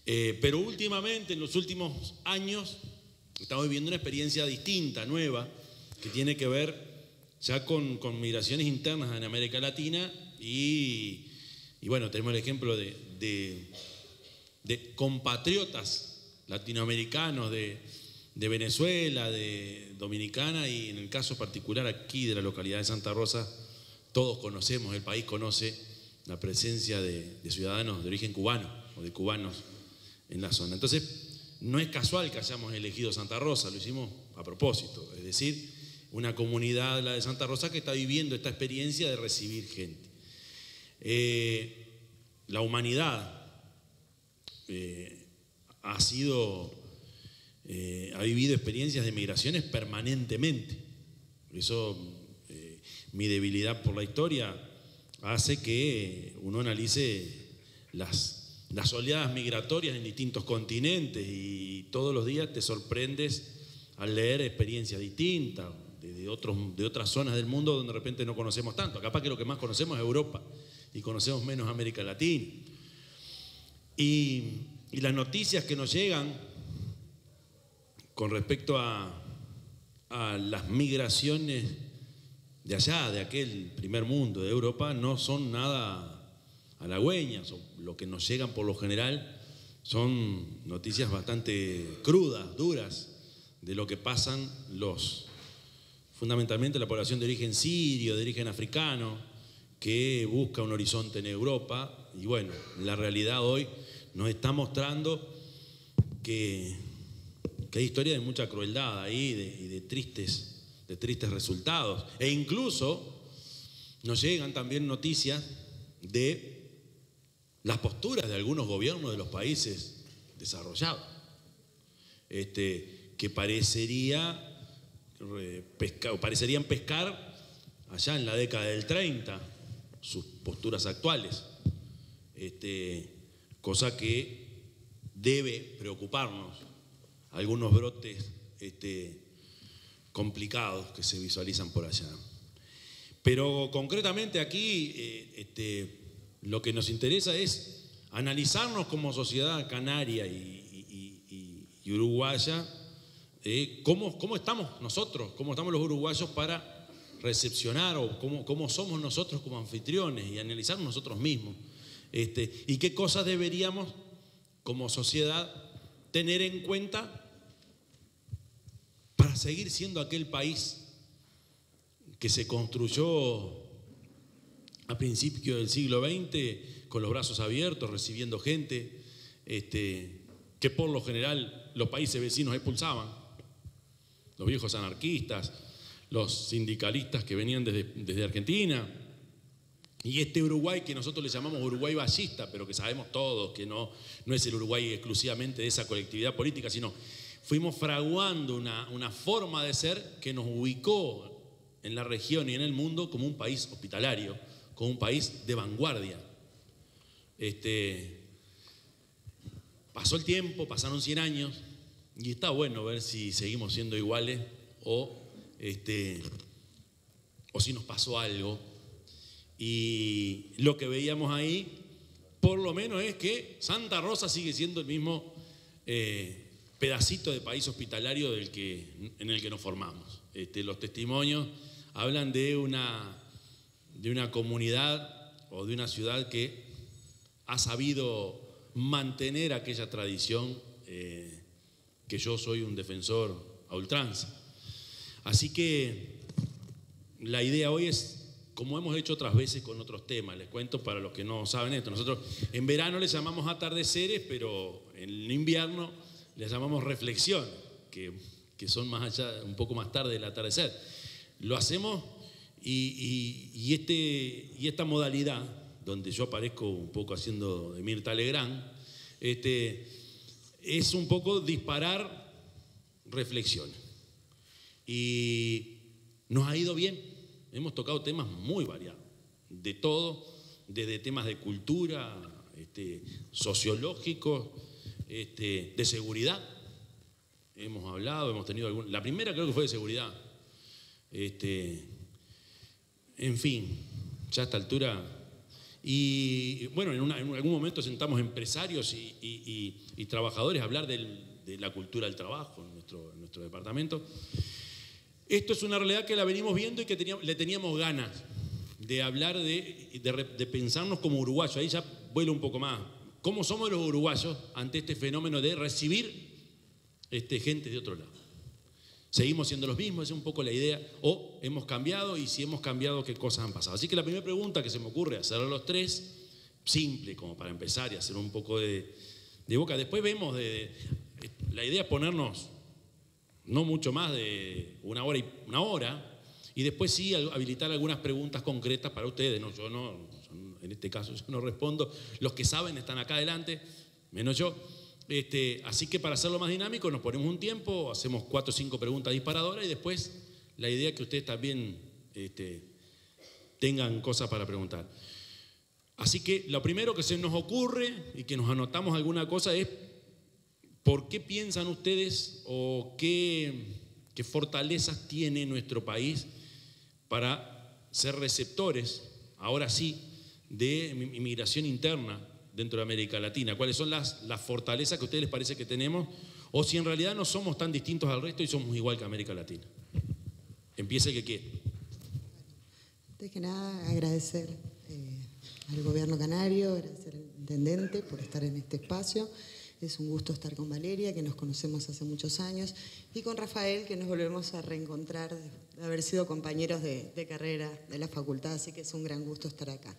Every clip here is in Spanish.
Pero últimamente, en los últimos años, estamos viviendo una experiencia distinta, nueva, que tiene que ver ya con migraciones internas en América Latina y bueno, tenemos el ejemplo de compatriotas latinoamericanos de Venezuela, de Dominicana y en el caso particular aquí de la localidad de Santa Rosa, todos conocemos, el país conoce la presencia de ciudadanos de origen cubano o de cubanos en la zona. Entonces, no es casual que hayamos elegido Santa Rosa, lo hicimos a propósito, es decir, una comunidad, la de Santa Rosa, que está viviendo esta experiencia de recibir gente. La humanidad ha vivido experiencias de migraciones permanentemente. Eso, mi debilidad por la historia hace que uno analice las oleadas migratorias en distintos continentes y todos los días te sorprendes al leer experiencias distintas de otras zonas del mundo donde de repente no conocemos tanto. Capaz que lo que más conocemos es Europa y conocemos menos América Latina. Y las noticias que nos llegan con respecto a las migraciones de allá, de aquel primer mundo, de Europa, no son nada halagüeñas. Lo que nos llegan por lo general son noticias bastante crudas, duras, de lo que pasan fundamentalmente la población de origen sirio, de origen africano, que busca un horizonte en Europa. Y bueno, la realidad hoy nos está mostrando que hay historias de mucha crueldad ahí y de tristes resultados. E incluso nos llegan también noticias de las posturas de algunos gobiernos de los países desarrollados, que parecerían pescar allá en la década del 30 sus posturas actuales, cosa que debe preocuparnos. Algunos brotes complicados que se visualizan por allá. Pero concretamente aquí lo que nos interesa es analizarnos como sociedad canaria y uruguaya, cómo estamos nosotros, cómo estamos los uruguayos para recepcionar o cómo somos nosotros como anfitriones y analizar nosotros mismos. Y qué cosas deberíamos como sociedad tener en cuenta para seguir siendo aquel país que se construyó a principios del siglo XX con los brazos abiertos, recibiendo gente, que por lo general los países vecinos expulsaban, los viejos anarquistas, los sindicalistas que venían desde Argentina, y este Uruguay que nosotros le llamamos Uruguay ballista, pero que sabemos todos que no es el Uruguay exclusivamente de esa colectividad política, sino fuimos fraguando una forma de ser que nos ubicó en la región y en el mundo como un país hospitalario, como un país de vanguardia. Pasó el tiempo, pasaron 100 años y está bueno ver si seguimos siendo iguales o si nos pasó algo. Y lo que veíamos ahí, por lo menos, es que Santa Rosa sigue siendo el mismo pedacito de país hospitalario en el que nos formamos. Los testimonios hablan de una comunidad o de una ciudad que ha sabido mantener aquella tradición que yo soy un defensor a ultranza. Así que la idea hoy es, como hemos hecho otras veces con otros temas, les cuento para los que no saben esto, nosotros en verano les llamamos atardeceres, pero en invierno les llamamos reflexiones, que son más allá, un poco más tarde del atardecer. Lo hacemos y esta modalidad, donde yo aparezco un poco haciendo de Mirta Legrand, es un poco disparar reflexiones. Y nos ha ido bien, hemos tocado temas muy variados, de todo, desde temas de cultura, sociológicos, de seguridad. Hemos hablado, hemos tenido la primera creo que fue de seguridad. En fin, ya a esta altura, Y bueno, en algún momento sentamos empresarios y trabajadores a hablar de la cultura del trabajo en nuestro departamento. Esto es una realidad que la venimos viendo y que le teníamos ganas de hablar, de pensarnos como uruguayos. Ahí ya vuelo un poco más. ¿Cómo somos los uruguayos ante este fenómeno de recibir gente de otro lado? ¿Seguimos siendo los mismos? Esa es un poco la idea. ¿O hemos cambiado? Y si hemos cambiado, ¿qué cosas han pasado? Así que la primera pregunta que se me ocurre hacerla a los tres, simple como para empezar y hacer un poco de boca. Después vemos, la idea es ponernos no mucho más de una hora, y después sí habilitar algunas preguntas concretas para ustedes. No, yo no, en este caso yo no respondo. Los que saben están acá adelante, menos yo. Así que para hacerlo más dinámico nos ponemos un tiempo, hacemos 4 o 5 preguntas disparadoras y después la idea es que ustedes también tengan cosas para preguntar. Así que lo primero que se nos ocurre y que nos anotamos alguna cosa es ¿por qué piensan ustedes o qué fortalezas tiene nuestro país para ser receptores, ahora sí, de inmigración interna dentro de América Latina? ¿Cuáles son las fortalezas que a ustedes les parece que tenemos? O si en realidad no somos tan distintos al resto y somos igual que América Latina. Empiece el que quiera. Antes que nada, agradecer al gobierno canario, agradecer al intendente por estar en este espacio. Es un gusto estar con Valeria, que nos conocemos hace muchos años, y con Rafael, que nos volvemos a reencontrar de haber sido compañeros de carrera de la facultad, así que es un gran gusto estar acá.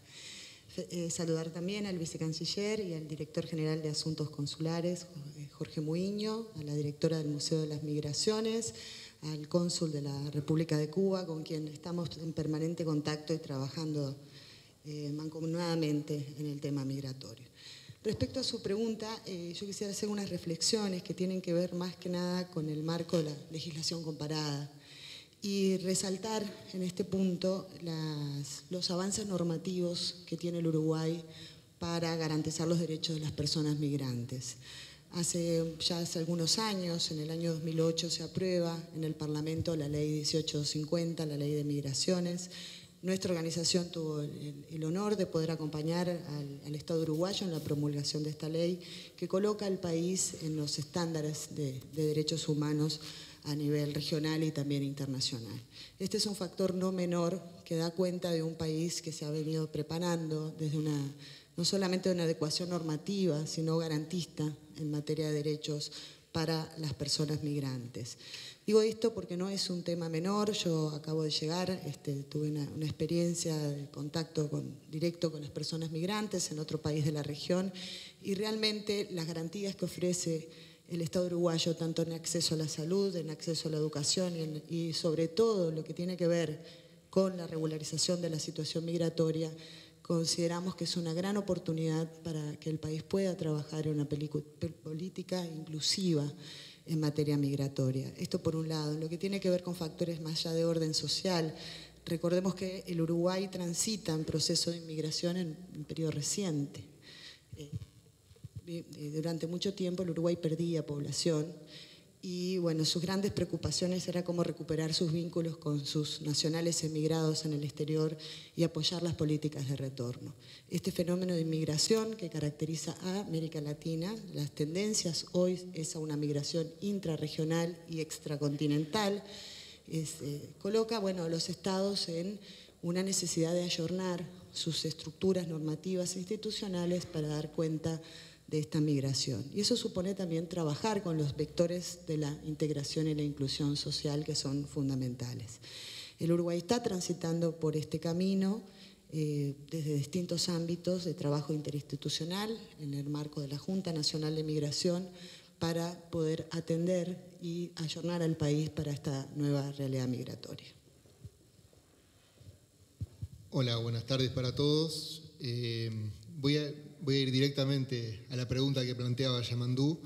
Saludar también al vicecanciller y al director general de Asuntos Consulares, Jorge Muiño, a la directora del Museo de las Migraciones, al cónsul de la República de Cuba, con quien estamos en permanente contacto y trabajando mancomunadamente en el tema migratorio. Respecto a su pregunta, yo quisiera hacer unas reflexiones que tienen que ver más que nada con el marco de la legislación comparada y resaltar en este punto los avances normativos que tiene el Uruguay para garantizar los derechos de las personas migrantes. Hace algunos años, en el año 2008, se aprueba en el Parlamento la Ley 1850, la Ley de Migraciones. Nuestra organización tuvo el honor de poder acompañar al Estado uruguayo en la promulgación de esta ley que coloca al país en los estándares de derechos humanos a nivel regional y también internacional. Este es un factor no menor que da cuenta de un país que se ha venido preparando desde no solamente una adecuación normativa, sino garantista en materia de derechos para las personas migrantes. Digo esto porque no es un tema menor. Yo acabo de llegar, tuve una experiencia de contacto directo con las personas migrantes en otro país de la región y realmente las garantías que ofrece el Estado uruguayo, tanto en acceso a la salud, en acceso a la educación y sobre todo lo que tiene que ver con la regularización de la situación migratoria, consideramos que es una gran oportunidad para que el país pueda trabajar en una política inclusiva en materia migratoria. Esto por un lado. En lo que tiene que ver con factores más allá de orden social, recordemos que el Uruguay transita en proceso de inmigración en un periodo reciente. Durante mucho tiempo el Uruguay perdía población y bueno, sus grandes preocupaciones era cómo recuperar sus vínculos con sus nacionales emigrados en el exterior y apoyar las políticas de retorno. Este fenómeno de inmigración que caracteriza a América Latina, las tendencias hoy es a una migración intrarregional y extracontinental, coloca a los estados en una necesidad de ayornar sus estructuras normativas e institucionales para dar cuenta de esta migración. Y eso supone también trabajar con los vectores de la integración y la inclusión social que son fundamentales. El Uruguay está transitando por este camino desde distintos ámbitos de trabajo interinstitucional en el marco de la Junta Nacional de Migración para poder atender y ayornar al país para esta nueva realidad migratoria. Hola, buenas tardes para todos. Voy a ir directamente a la pregunta que planteaba Yamandú.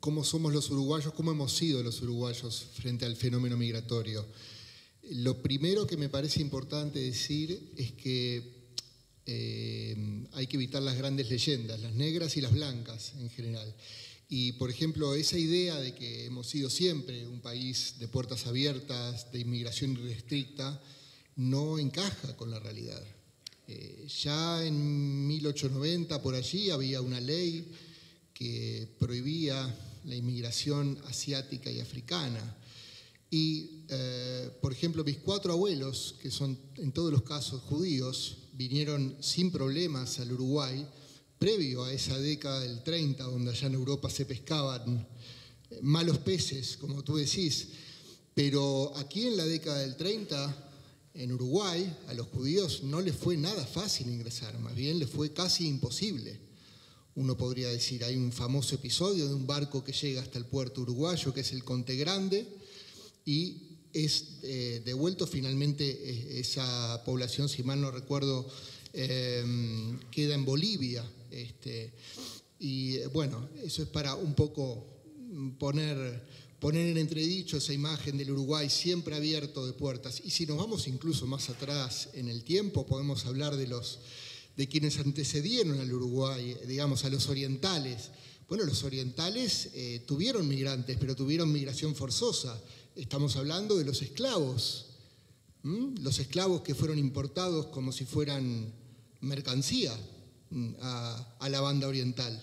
¿Cómo somos los uruguayos? ¿Cómo hemos sido los uruguayos frente al fenómeno migratorio? Lo primero que me parece importante decir es que hay que evitar las grandes leyendas, las negras y las blancas en general. Y, por ejemplo, esa idea de que hemos sido siempre un país de puertas abiertas, de inmigración irrestricta, no encaja con la realidad. Ya en 1890, por allí, había una ley que prohibía la inmigración asiática y africana. Y, por ejemplo, mis 4 abuelos, que son en todos los casos judíos, vinieron sin problemas al Uruguay, previo a esa década del 30, donde allá en Europa se pescaban malos peces, como tú decís. Pero aquí en la década del 30, en Uruguay, a los judíos no les fue nada fácil ingresar, más bien les fue casi imposible. Uno podría decir, hay un famoso episodio de un barco que llega hasta el puerto uruguayo, que es el Conte Grande, y es devuelto finalmente esa población, si mal no recuerdo, queda en Bolivia. Y bueno, eso es para un poco poner en entredicho esa imagen del Uruguay siempre abierto de puertas. Y si nos vamos incluso más atrás en el tiempo, podemos hablar de quienes antecedieron al Uruguay, digamos, a los orientales. Bueno, los orientales tuvieron migrantes, pero tuvieron migración forzosa. Estamos hablando de los esclavos. Los esclavos que fueron importados como si fueran mercancía a la banda oriental.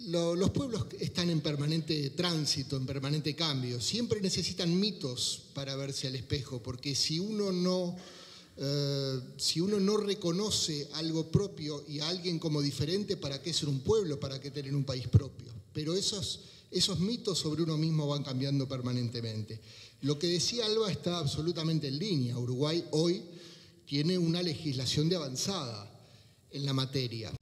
Los pueblos están en permanente tránsito, en permanente cambio. Siempre necesitan mitos para verse al espejo, porque si uno no reconoce algo propio y a alguien como diferente, ¿para qué ser un pueblo? ¿Para qué tener un país propio? Pero esos mitos sobre uno mismo van cambiando permanentemente. Lo que decía Alba está absolutamente en línea. Uruguay hoy tiene una legislación de avanzada en la materia.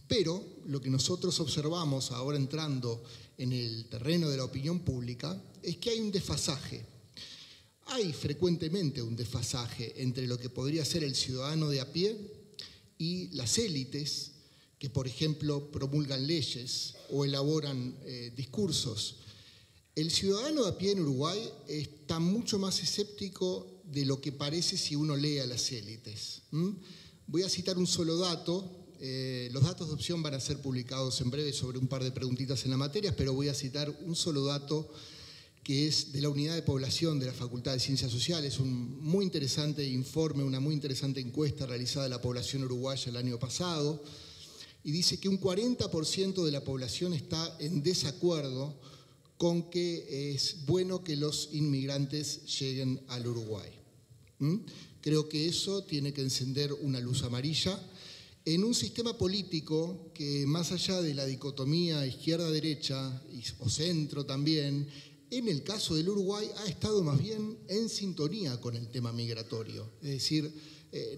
Pero lo que nosotros observamos ahora entrando en el terreno de la opinión pública es que hay un desfasaje. Hay frecuentemente un desfasaje entre lo que podría ser el ciudadano de a pie y las élites que, por ejemplo, promulgan leyes o elaboran discursos. El ciudadano de a pie en Uruguay está mucho más escéptico de lo que parece si uno lee a las élites. Voy a citar un solo dato. Los datos de opción van a ser publicados en breve sobre un par de preguntitas en la materia, pero voy a citar un solo dato que es de la Unidad de Población de la Facultad de Ciencias Sociales, un muy interesante informe, una muy interesante encuesta realizada a la población uruguaya el año pasado, y dice que un 40% de la población está en desacuerdo con que es bueno que los inmigrantes lleguen al Uruguay. Creo que eso tiene que encender una luz amarilla en un sistema político que, más allá de la dicotomía izquierda-derecha o centro también, en el caso del Uruguay ha estado más bien en sintonía con el tema migratorio. Es decir,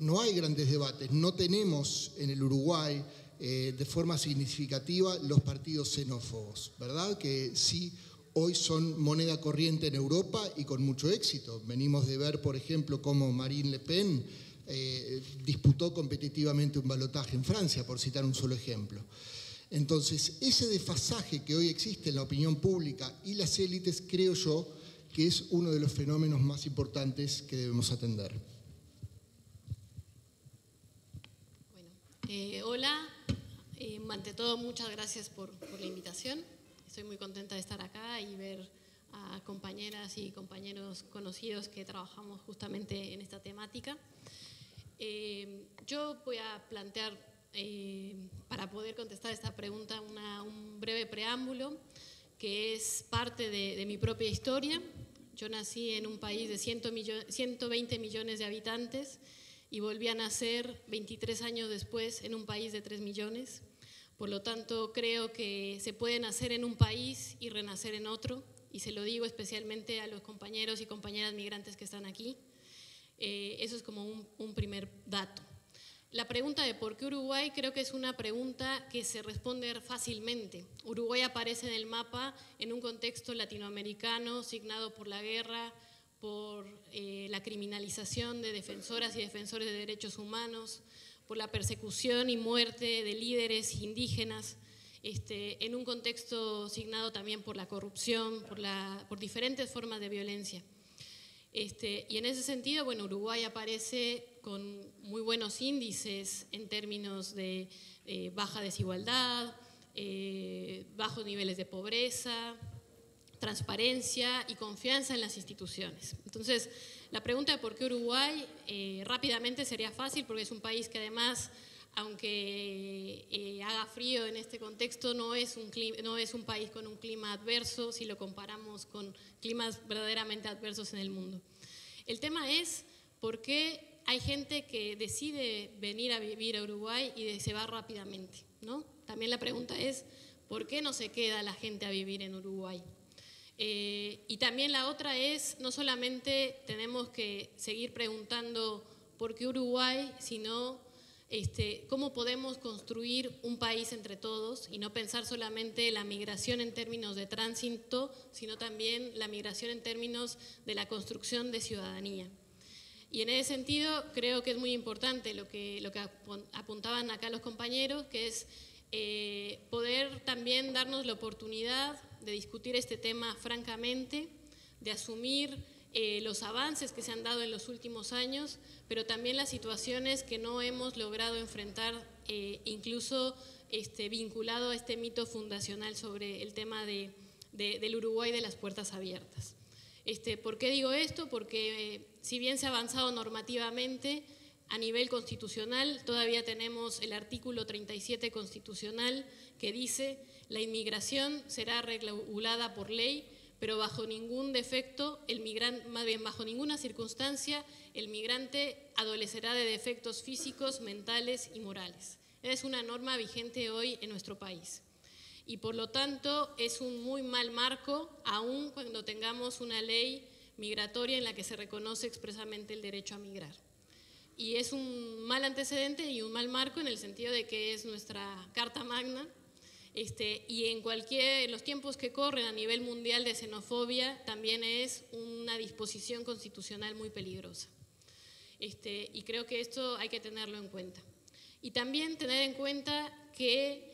no hay grandes debates, no tenemos en el Uruguay de forma significativa los partidos xenófobos, ¿verdad? Que sí hoy son moneda corriente en Europa y con mucho éxito. Venimos de ver, por ejemplo, cómo Marine Le Pen disputó competitivamente un balotaje en Francia, por citar un solo ejemplo. Entonces, ese desfasaje que hoy existe en la opinión pública y las élites, creo yo, que es uno de los fenómenos más importantes que debemos atender. Bueno, hola. Ante todo, muchas gracias por la invitación. Estoy muy contenta de estar acá y ver a compañeras y compañeros conocidos que trabajamos justamente en esta temática. Yo voy a plantear, para poder contestar esta pregunta, un breve preámbulo que es parte de mi propia historia. Yo nací en un país de 120 millones de habitantes y volví a nacer 23 años después en un país de 3 millones. Por lo tanto, creo que se puede nacer en un país y renacer en otro, y se lo digo especialmente a los compañeros y compañeras migrantes que están aquí. Eso es como un primer dato. La pregunta de por qué Uruguay creo que es una pregunta que se responde fácilmente. Uruguay aparece en el mapa en un contexto latinoamericano signado por la guerra, por la criminalización de defensoras y defensores de derechos humanos, por la persecución y muerte de líderes indígenas, en un contexto signado también por la corrupción, por diferentes formas de violencia. Y en ese sentido, bueno, Uruguay aparece con muy buenos índices en términos de baja desigualdad, bajos niveles de pobreza, transparencia y confianza en las instituciones. Entonces, la pregunta de por qué Uruguay, rápidamente sería fácil, porque es un país que además, aunque haga frío en este contexto, no es un país con un clima adverso si lo comparamos con climas verdaderamente adversos en el mundo. El tema es por qué hay gente que decide venir a vivir a Uruguay y se va rápidamente, ¿no? También la pregunta es, ¿por qué no se queda la gente a vivir en Uruguay? Y también la otra es, no solamente tenemos que seguir preguntando por qué Uruguay, sino cómo podemos construir un país entre todos y no pensar solamente la migración en términos de tránsito, sino también la migración en términos de la construcción de ciudadanía. Y en ese sentido creo que es muy importante lo que apuntaban acá los compañeros, que es poder también darnos la oportunidad de discutir este tema francamente, de asumir los avances que se han dado en los últimos años, pero también las situaciones que no hemos logrado enfrentar, incluso vinculado a este mito fundacional sobre el tema del Uruguay de las puertas abiertas. ¿Por qué digo esto? Porque si bien se ha avanzado normativamente, a nivel constitucional todavía tenemos el artículo 37 constitucional que dice: la inmigración será regulada por ley, pero bajo ningún defecto, bajo ninguna circunstancia, el migrante adolecerá de defectos físicos, mentales y morales. Es una norma vigente hoy en nuestro país. Y por lo tanto es un muy mal marco, aun cuando tengamos una ley migratoria en la que se reconoce expresamente el derecho a migrar. Y es un mal antecedente y un mal marco en el sentido de que es nuestra Carta Magna, y en los tiempos que corren a nivel mundial de xenofobia también es una disposición constitucional muy peligrosa. Y creo que esto hay que tenerlo en cuenta. Y también tener en cuenta que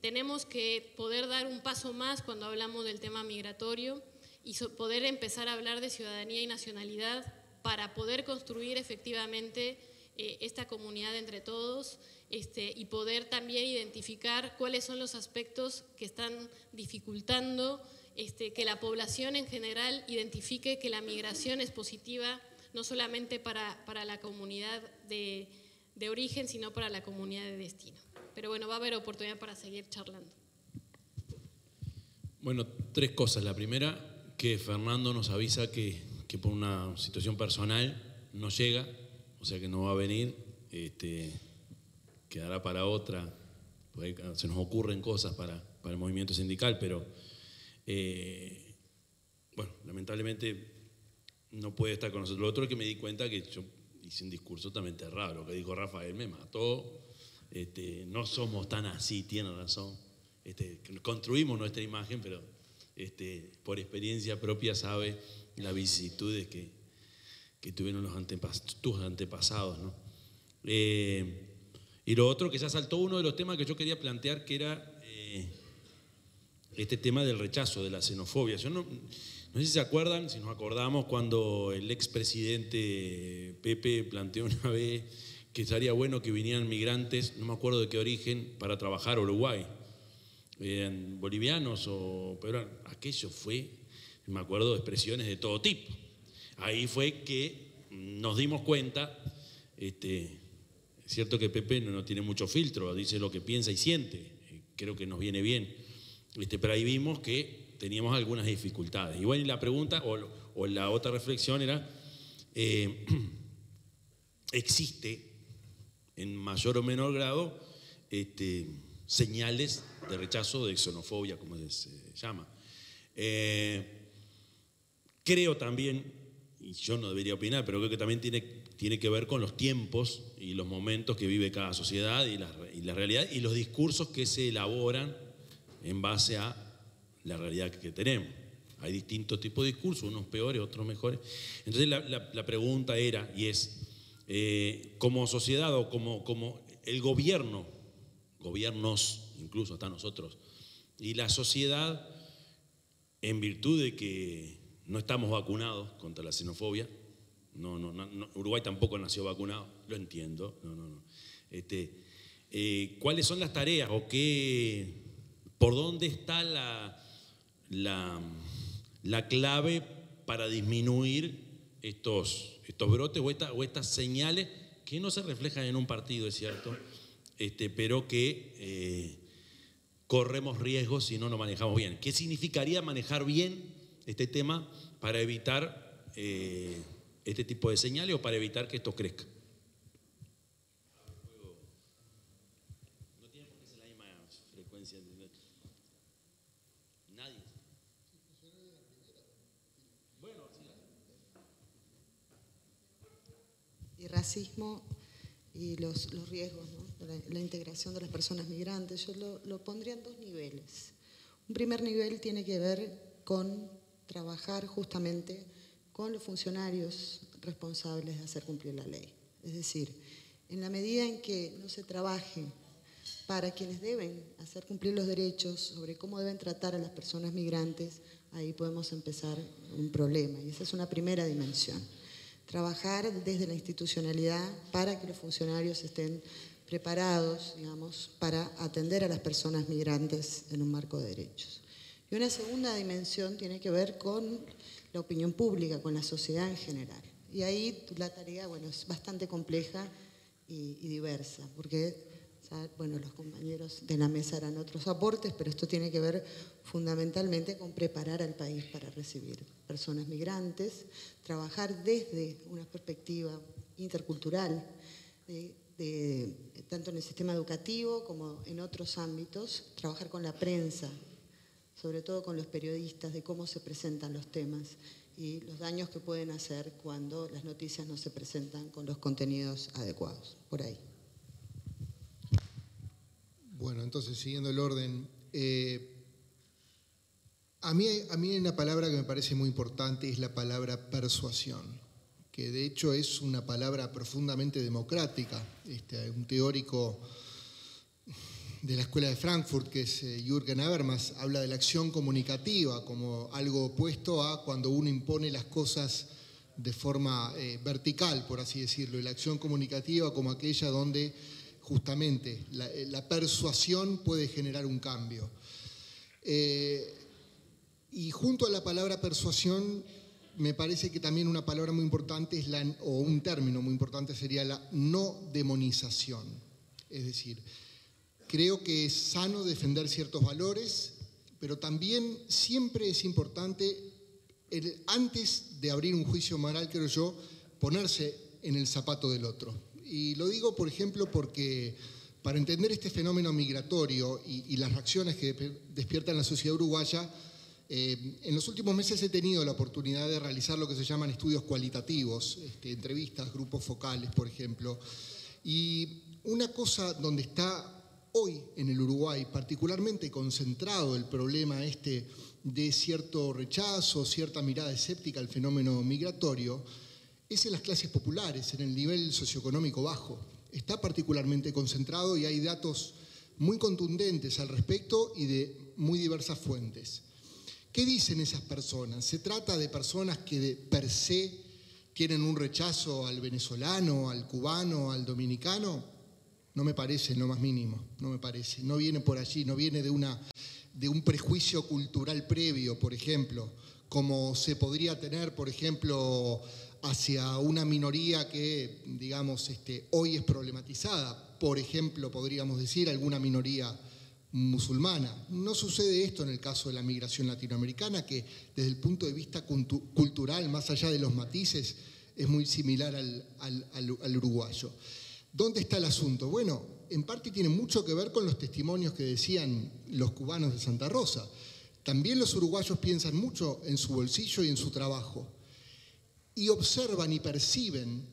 tenemos que poder dar un paso más cuando hablamos del tema migratorio y poder empezar a hablar de ciudadanía y nacionalidad para poder construir efectivamente esta comunidad entre todos, y poder también identificar cuáles son los aspectos que están dificultando que la población en general identifique que la migración es positiva no solamente para la comunidad de origen, sino para la comunidad de destino. Pero bueno, va a haber oportunidad para seguir charlando. Bueno, tres cosas. La primera, que Fernando nos avisa que por una situación personal no llega, o sea que no va a venir, quedará para otra, pues se nos ocurren cosas para el movimiento sindical, pero bueno, lamentablemente no puede estar con nosotros. Lo otro es que me di cuenta que yo hice un discurso también raro, lo que dijo Rafael me mató, no somos tan así, tiene razón, construimos nuestra imagen, pero por experiencia propia sabe las vicisitudes que tuvieron tus antepasados, ¿no? Y lo otro, que ya saltó uno de los temas que yo quería plantear, que era este tema del rechazo, de la xenofobia. Yo no sé si se acuerdan, si nos acordamos, cuando el expresidente Pepe planteó una vez que sería bueno que vinieran migrantes, no me acuerdo de qué origen, para trabajar a Uruguay. Bolivianos pero aquello fue, me acuerdo, de expresiones de todo tipo. Ahí fue que nos dimos cuenta, es cierto que Pepe no tiene mucho filtro, dice lo que piensa y siente, creo que nos viene bien, pero ahí vimos que teníamos algunas dificultades. Y bueno, y la pregunta o la otra reflexión era, ¿existe en mayor o menor grado señales de rechazo, de xenofobia, como se llama? Creo también, y yo no debería opinar, pero creo que también tiene que ver con los tiempos y los momentos que vive cada sociedad y la realidad y los discursos que se elaboran en base a la realidad que tenemos. Hay distintos tipos de discursos, unos peores, otros mejores. Entonces la pregunta era, y es, como sociedad o como el gobiernos, incluso hasta nosotros, y la sociedad, en virtud de que no estamos vacunados contra la xenofobia, Uruguay tampoco nació vacunado, lo entiendo, ¿cuáles son las tareas o por dónde está la clave para disminuir estos brotes o estas señales que no se reflejan en un partido, es cierto, pero que corremos riesgos si no nos manejamos bien. ¿Qué significaría manejar bien este tema para evitar este tipo de señales o para evitar que esto crezca? No tiene por qué ser la misma frecuencia. Nadie. Bueno, sí. Y racismo y los riesgos, ¿no? La integración de las personas migrantes, yo lo pondría en dos niveles. Un primer nivel tiene que ver con trabajar justamente con los funcionarios responsables de hacer cumplir la ley. Es decir, en la medida en que no se trabaje para quienes deben hacer cumplir los derechos, sobre cómo deben tratar a las personas migrantes, ahí podemos empezar un problema. Y esa es una primera dimensión. Trabajar desde la institucionalidad para que los funcionarios estén preparados, digamos, para atender a las personas migrantes en un marco de derechos. Y una segunda dimensión tiene que ver con la opinión pública, con la sociedad en general. Y ahí la tarea, bueno, es bastante compleja y diversa, porque bueno, los compañeros de la mesa harán otros aportes, pero esto tiene que ver fundamentalmente con preparar al país para recibir personas migrantes, trabajar desde una perspectiva intercultural, tanto en el sistema educativo como en otros ámbitos, trabajar con la prensa, sobre todo con los periodistas, de cómo se presentan los temas y los daños que pueden hacer cuando las noticias no se presentan con los contenidos adecuados. Por ahí. Bueno, entonces, siguiendo el orden, a mí hay una palabra que me parece muy importante, es la palabra persuasión, que de hecho es una palabra profundamente democrática. Un teórico de la Escuela de Frankfurt, que es Jürgen Habermas, habla de la acción comunicativa como algo opuesto a cuando uno impone las cosas de forma vertical, por así decirlo, y la acción comunicativa como aquella donde justamente la persuasión puede generar un cambio. Y junto a la palabra persuasión, me parece que también una palabra muy importante o un término muy importante sería la no demonización. Es decir, creo que es sano defender ciertos valores, pero también siempre es importante, antes de abrir un juicio moral, creo yo, ponerse en el zapato del otro. Y lo digo, por ejemplo, porque para entender este fenómeno migratorio y las reacciones que despierta en la sociedad uruguaya, en los últimos meses he tenido la oportunidad de realizar lo que se llaman estudios cualitativos, entrevistas, grupos focales, por ejemplo. Y una cosa donde está hoy en el Uruguay particularmente concentrado el problema de cierto rechazo, cierta mirada escéptica al fenómeno migratorio, es en las clases populares, en el nivel socioeconómico bajo. Está particularmente concentrado y hay datos muy contundentes al respecto y de muy diversas fuentes. ¿Qué dicen esas personas? ¿Se trata de personas que per se tienen un rechazo al venezolano, al cubano, al dominicano? No me parece en lo más mínimo, no me parece. No viene por allí, no viene de un prejuicio cultural previo, por ejemplo, como se podría tener, por ejemplo, hacia una minoría que, digamos, hoy es problematizada. Por ejemplo, podríamos decir alguna minoría musulmana. No sucede esto en el caso de la migración latinoamericana, que desde el punto de vista cultural, más allá de los matices, es muy similar al uruguayo. ¿Dónde está el asunto? Bueno, en parte tiene mucho que ver con los testimonios que decían los cubanos de Santa Rosa. También los uruguayos piensan mucho en su bolsillo y en su trabajo. Y observan y perciben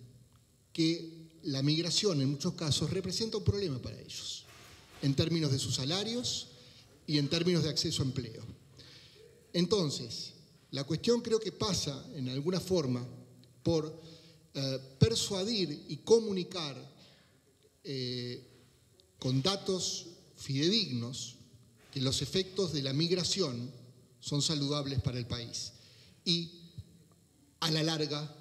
que la migración en muchos casos representa un problema para ellos, en términos de sus salarios y en términos de acceso a empleo. Entonces, la cuestión creo que pasa, en alguna forma, por persuadir y comunicar con datos fidedignos que los efectos de la migración son saludables para el país. Y a la larga,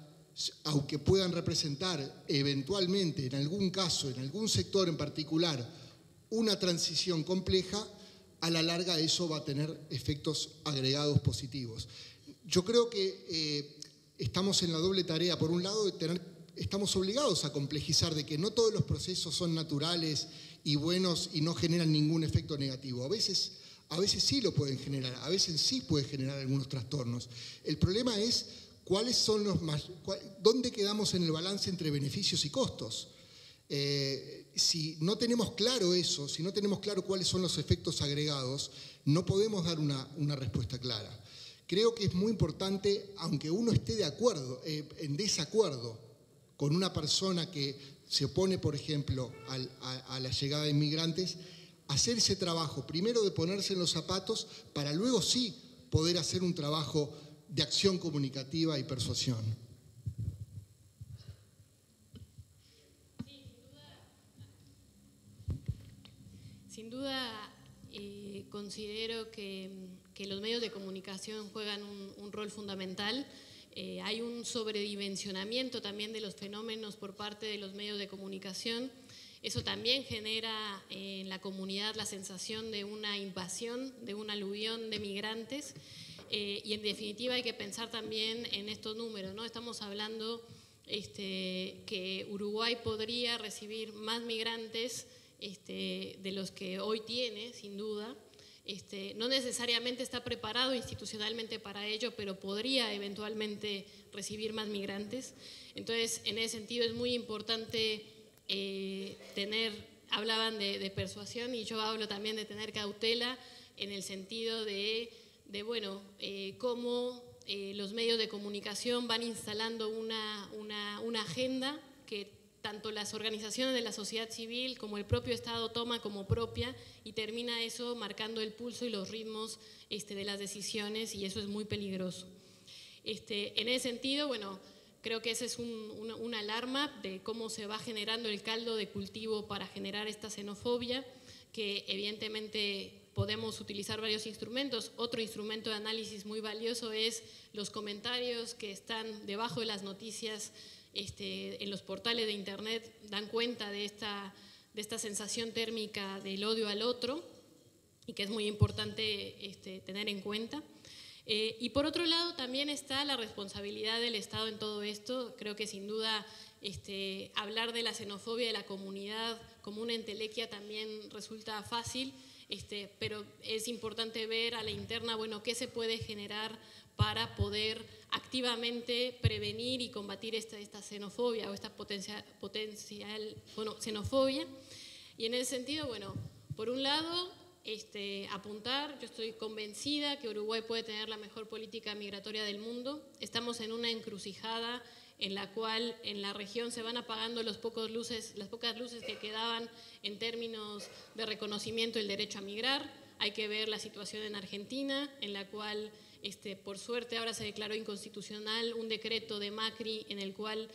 aunque puedan representar eventualmente, en algún caso, en algún sector en particular, una transición compleja, a la larga eso va a tener efectos agregados positivos. Yo creo que estamos en la doble tarea, por un lado, estamos obligados a complejizar de que no todos los procesos son naturales y buenos y no generan ningún efecto negativo. A veces sí lo pueden generar, a veces sí puede generar algunos trastornos. El problema es dónde quedamos en el balance entre beneficios y costos. Si no tenemos claro eso, si no tenemos claro cuáles son los efectos agregados, no podemos dar una respuesta clara. Creo que es muy importante, aunque uno esté en desacuerdo con una persona que se opone, por ejemplo, a la llegada de inmigrantes, hacer ese trabajo, primero de ponerse en los zapatos, para luego sí poder hacer un trabajo de acción comunicativa y persuasión. Sin duda, considero que los medios de comunicación juegan un rol fundamental. Hay un sobredimensionamiento también de los fenómenos por parte de los medios de comunicación. Eso también genera en la comunidad la sensación de una invasión, de un aluvión de migrantes. Y en definitiva hay que pensar también en estos números, ¿no? Estamos hablando que Uruguay podría recibir más migrantes de los que hoy tiene, sin duda. No necesariamente está preparado institucionalmente para ello, pero podría eventualmente recibir más migrantes. Entonces, en ese sentido es muy importante hablaban de persuasión y yo hablo también de tener cautela en el sentido de cómo los medios de comunicación van instalando una agenda que tanto las organizaciones de la sociedad civil como el propio Estado toma como propia y termina eso marcando el pulso y los ritmos de las decisiones, y eso es muy peligroso. En ese sentido, creo que esa es una alarma de cómo se va generando el caldo de cultivo para generar esta xenofobia, que evidentemente podemos utilizar varios instrumentos. Otro instrumento de análisis muy valioso es los comentarios que están debajo de las noticias en los portales de internet, dan cuenta de esta sensación térmica del odio al otro y que es muy importante tener en cuenta. Y por otro lado también está la responsabilidad del Estado en todo esto. Creo que sin duda hablar de la xenofobia de la comunidad como una entelequia también resulta fácil, pero es importante ver a la interna, qué se puede generar para poder activamente prevenir y combatir esta xenofobia o esta potencial xenofobia. Y en ese sentido, por un lado, apuntar, yo estoy convencida que Uruguay puede tener la mejor política migratoria del mundo. Estamos en una encrucijada en la cual en la región se van apagando las pocas luces que quedaban en términos de reconocimiento del derecho a migrar. Hay que ver la situación en Argentina, en la cual por suerte ahora se declaró inconstitucional un decreto de Macri en el cual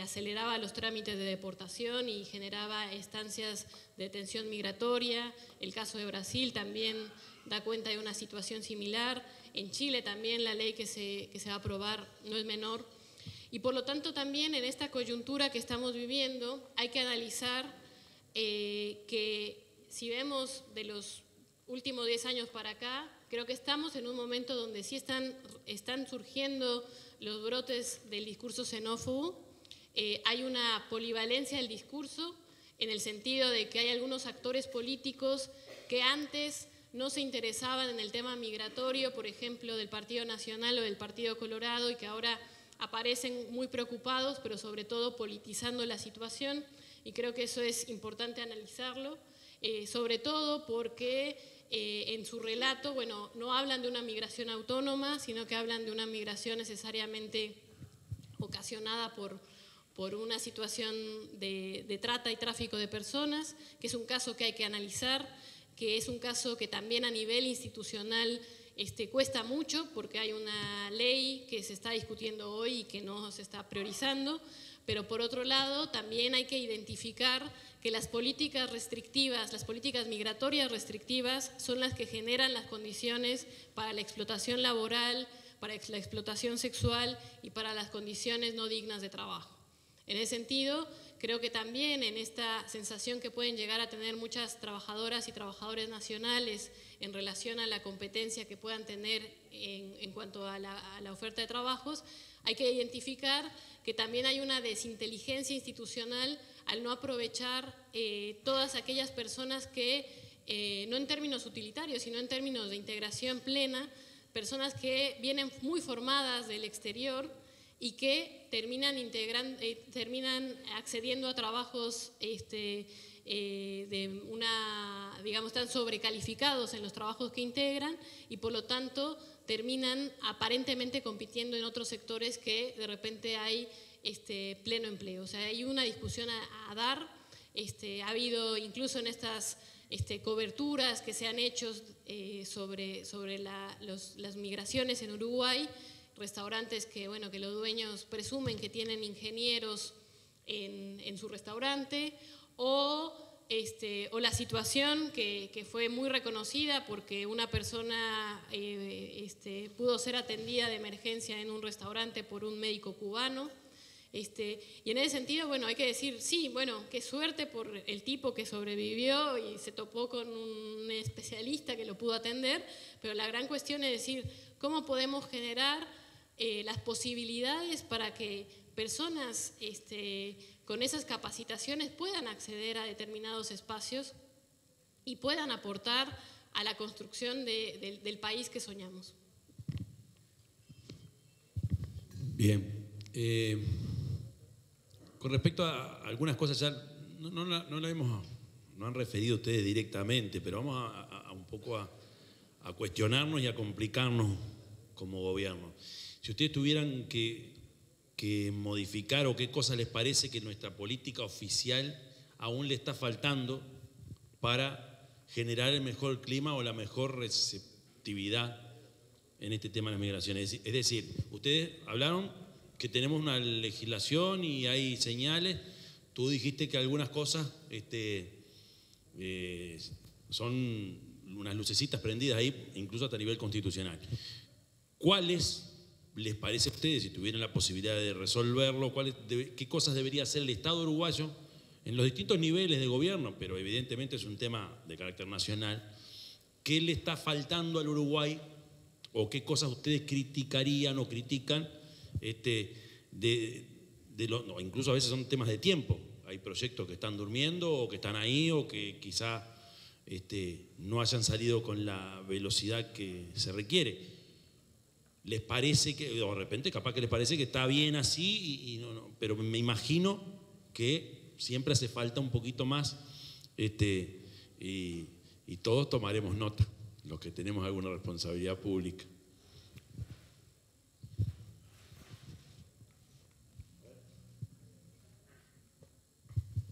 aceleraba los trámites de deportación y generaba estancias de detención migratoria. El caso de Brasil también da cuenta de una situación similar. En Chile también la ley que se va a aprobar no es menor. Y por lo tanto también en esta coyuntura que estamos viviendo hay que analizar que si vemos de los últimos 10 años para acá, creo que estamos en un momento donde sí están surgiendo los brotes del discurso xenófobo. Hay una polivalencia del discurso en el sentido de que hay algunos actores políticos que antes no se interesaban en el tema migratorio, por ejemplo, del Partido Nacional o del Partido Colorado, y que ahora aparecen muy preocupados, pero sobre todo politizando la situación, y creo que eso es importante analizarlo, sobre todo porque en su relato, no hablan de una migración autónoma, sino que hablan de una migración necesariamente ocasionada por una situación de trata y tráfico de personas, que es un caso que hay que analizar, que es un caso que también a nivel institucional cuesta mucho, porque hay una ley que se está discutiendo hoy y que no se está priorizando, pero por otro lado también hay que identificar que las políticas restrictivas, las políticas migratorias restrictivas son las que generan las condiciones para la explotación laboral, para la explotación sexual y para las condiciones no dignas de trabajo. En ese sentido, creo que también en esta sensación que pueden llegar a tener muchas trabajadoras y trabajadores nacionales en relación a la competencia que puedan tener en cuanto a la oferta de trabajos, hay que identificar que también hay una desinteligencia institucional al no aprovechar todas aquellas personas que, no en términos utilitarios, sino en términos de integración plena, personas que vienen muy formadas del exterior y que terminan accediendo a trabajos digamos, tan sobrecalificados en los trabajos que integran y por lo tanto terminan aparentemente compitiendo en otros sectores que de repente hay pleno empleo. O sea, hay una discusión a dar, ha habido incluso en estas coberturas que se han hecho sobre las migraciones en Uruguay, restaurantes que, bueno, que los dueños presumen que tienen ingenieros en su restaurante, o la situación que fue muy reconocida porque una persona pudo ser atendida de emergencia en un restaurante por un médico cubano. Y en ese sentido, bueno, hay que decir, sí, bueno, qué suerte por el tipo que sobrevivió y se topó con un especialista que lo pudo atender, pero la gran cuestión es decir, ¿cómo podemos generar las posibilidades para que personas con esas capacitaciones puedan acceder a determinados espacios y puedan aportar a la construcción del país que soñamos? Bien. Con respecto a algunas cosas, ya no han referido ustedes directamente, pero vamos un poco a cuestionarnos y a complicarnos como gobierno. Si ustedes tuvieran que modificar o qué cosas les parece que nuestra política oficial aún le está faltando para generar el mejor clima o la mejor receptividad en este tema de las migraciones. Es decir, ustedes hablaron que tenemos una legislación y hay señales. Tú dijiste que algunas cosas son unas lucecitas prendidas ahí, incluso hasta a nivel constitucional. ¿Cuáles les parece a ustedes, si tuvieran la posibilidad de resolverlo, qué cosas debería hacer el Estado uruguayo en los distintos niveles de gobierno, pero evidentemente es un tema de carácter nacional? ¿Qué le está faltando al Uruguay o qué cosas ustedes criticarían o critican? Incluso a veces son temas de tiempo. Hay proyectos que están durmiendo o que están ahí o que quizá no hayan salido con la velocidad que se requiere. ¿Les parece que, de repente, capaz que les parece que está bien así, pero me imagino que siempre hace falta un poquito más y todos tomaremos nota, los que tenemos alguna responsabilidad pública?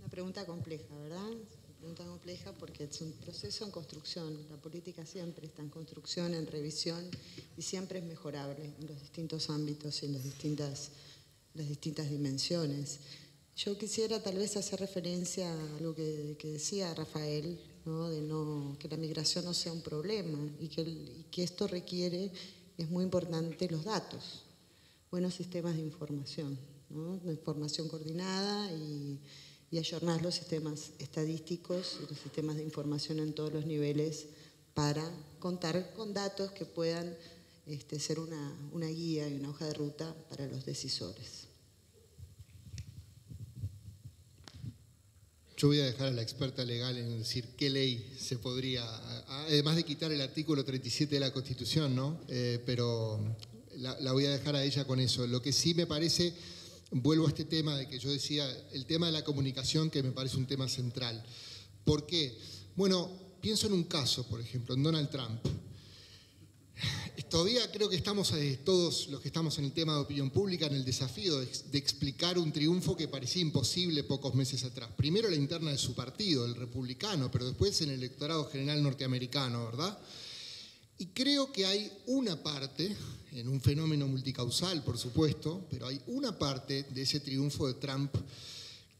Pregunta compleja, ¿verdad? Pregunta compleja porque es un proceso en construcción. La política siempre está en construcción, en revisión y siempre es mejorable en los distintos ámbitos y en las distintas dimensiones. Yo quisiera tal vez hacer referencia a algo que decía Rafael, ¿no? Que la migración no sea un problema y que esto requiere, es muy importante, los datos, buenos sistemas de información, ¿no? De información coordinada y ayornar los sistemas estadísticos y los sistemas de información en todos los niveles para contar con datos que puedan ser una guía y una hoja de ruta para los decisores. Yo voy a dejar a la experta legal en decir qué ley se podría, además de quitar el artículo 37 de la Constitución, ¿no? Pero la voy a dejar a ella con eso. Lo que sí me parece... Vuelvo a este tema de que yo decía, el tema de la comunicación, que me parece un tema central. ¿Por qué? Bueno, pienso en un caso, por ejemplo, en Donald Trump. Todavía creo que estamos todos los que estamos en el tema de opinión pública en el desafío de explicar un triunfo que parecía imposible pocos meses atrás. Primero la interna de su partido, el republicano, pero después en el electorado general norteamericano, ¿verdad? Y creo que hay una parte, en un fenómeno multicausal, por supuesto, pero hay una parte de ese triunfo de Trump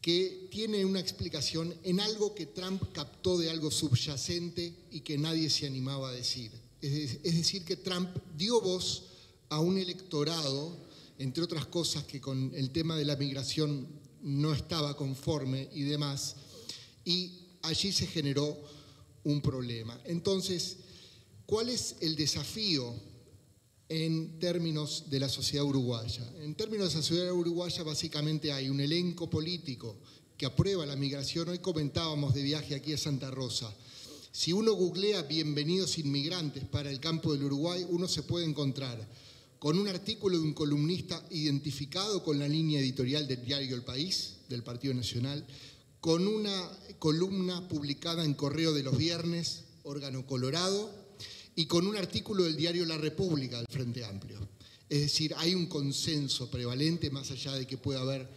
que tiene una explicación en algo que Trump captó de algo subyacente y que nadie se animaba a decir. Es decir, que Trump dio voz a un electorado, entre otras cosas, que con el tema de la migración no estaba conforme y demás, y allí se generó un problema. Entonces, ¿cuál es el desafío en términos de la sociedad uruguaya? En términos de la sociedad uruguaya básicamente hay un elenco político que aprueba la migración. Hoy comentábamos de viaje aquí a Santa Rosa. Si uno googlea bienvenidos inmigrantes para el campo del Uruguay, uno se puede encontrar con un artículo de un columnista identificado con la línea editorial del diario El País, del Partido Nacional, con una columna publicada en Correo de los Viernes, órgano colorado, y con un artículo del diario La República del Frente Amplio. Es decir, hay un consenso prevalente más allá de que pueda haber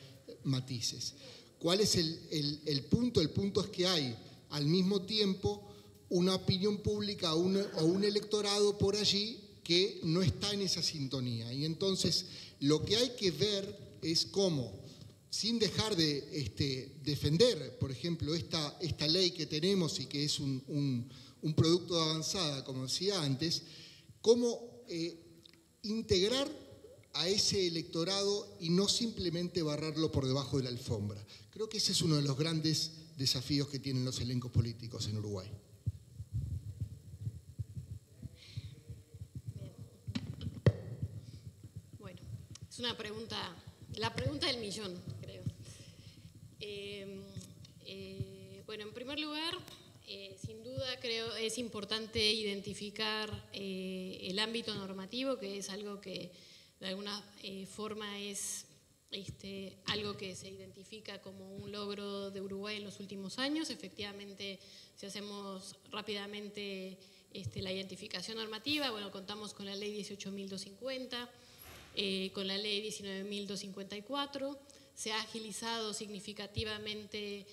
matices. ¿Cuál es el punto? El punto es que hay al mismo tiempo una opinión pública o un electorado por allí que no está en esa sintonía. Y entonces lo que hay que ver es cómo, sin dejar de defender, por ejemplo, esta ley que tenemos y que es un producto de avanzada, como decía antes, cómo integrar a ese electorado y no simplemente barrarlo por debajo de la alfombra. Creo que ese es uno de los grandes desafíos que tienen los elencos políticos en Uruguay. Bueno, es una pregunta, la pregunta del millón, creo. Bueno, en primer lugar, sin duda creo es importante identificar el ámbito normativo, que es algo que de alguna forma es algo que se identifica como un logro de Uruguay en los últimos años. Efectivamente, si hacemos rápidamente la identificación normativa, bueno, contamos con la ley 18.250, con la ley 19.254, se ha agilizado significativamente